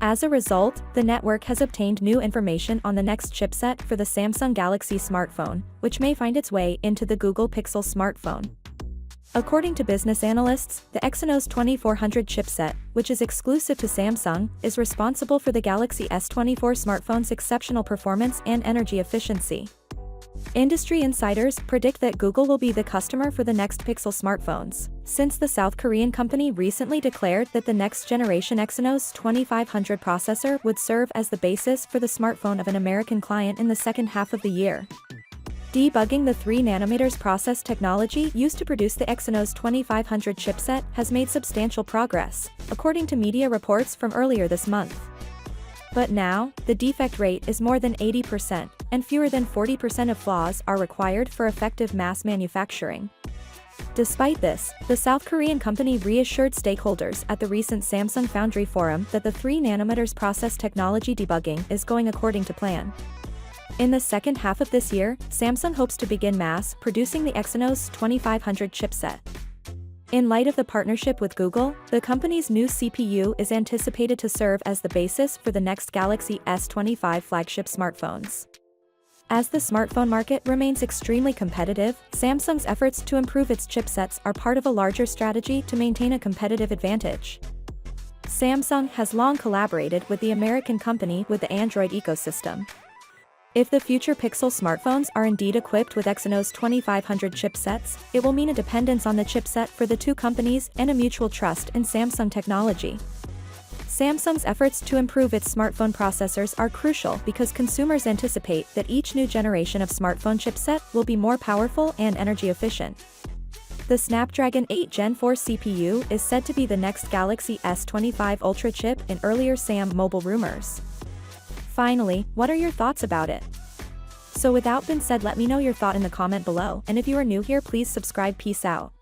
As a result, the network has obtained new information on the next chipset for the Samsung Galaxy smartphone, which may find its way into the Google Pixel smartphone. According to business analysts, the Exynos 2400 chipset, which is exclusive to Samsung, is responsible for the Galaxy S24 smartphone's exceptional performance and energy efficiency. Industry insiders predict that Google will be the customer for the next Pixel smartphones, since the South Korean company recently declared that the next-generation Exynos 2500 processor would serve as the basis for the smartphone of an American client in the second half of the year. Debugging the 3nm process technology used to produce the Exynos 2500 chipset has made substantial progress, according to media reports from earlier this month. But now, the defect rate is more than 80%, and fewer than 40% of flaws are required for effective mass manufacturing. Despite this, the South Korean company reassured stakeholders at the recent Samsung Foundry Forum that the 3nm process technology debugging is going according to plan. In the second half of this year, Samsung hopes to begin mass producing the Exynos 2500 chipset. In light of the partnership with Google, the company's new CPU is anticipated to serve as the basis for the next Galaxy S25 flagship smartphones. As the smartphone market remains extremely competitive, Samsung's efforts to improve its chipsets are part of a larger strategy to maintain a competitive advantage. Samsung has long collaborated with the American company with the Android ecosystem. If the future Pixel smartphones are indeed equipped with Exynos 2500 chipsets, it will mean a dependence on the chipset for the two companies and a mutual trust in Samsung technology. Samsung's efforts to improve its smartphone processors are crucial because consumers anticipate that each new generation of smartphone chipset will be more powerful and energy efficient. The Snapdragon 8 Gen 4 CPU is said to be the next Galaxy S25 Ultra chip in earlier SAM mobile rumors. Finally, what are your thoughts about it? So without being said, let me know your thought in the comment below, and if you are new here, please subscribe. Peace out.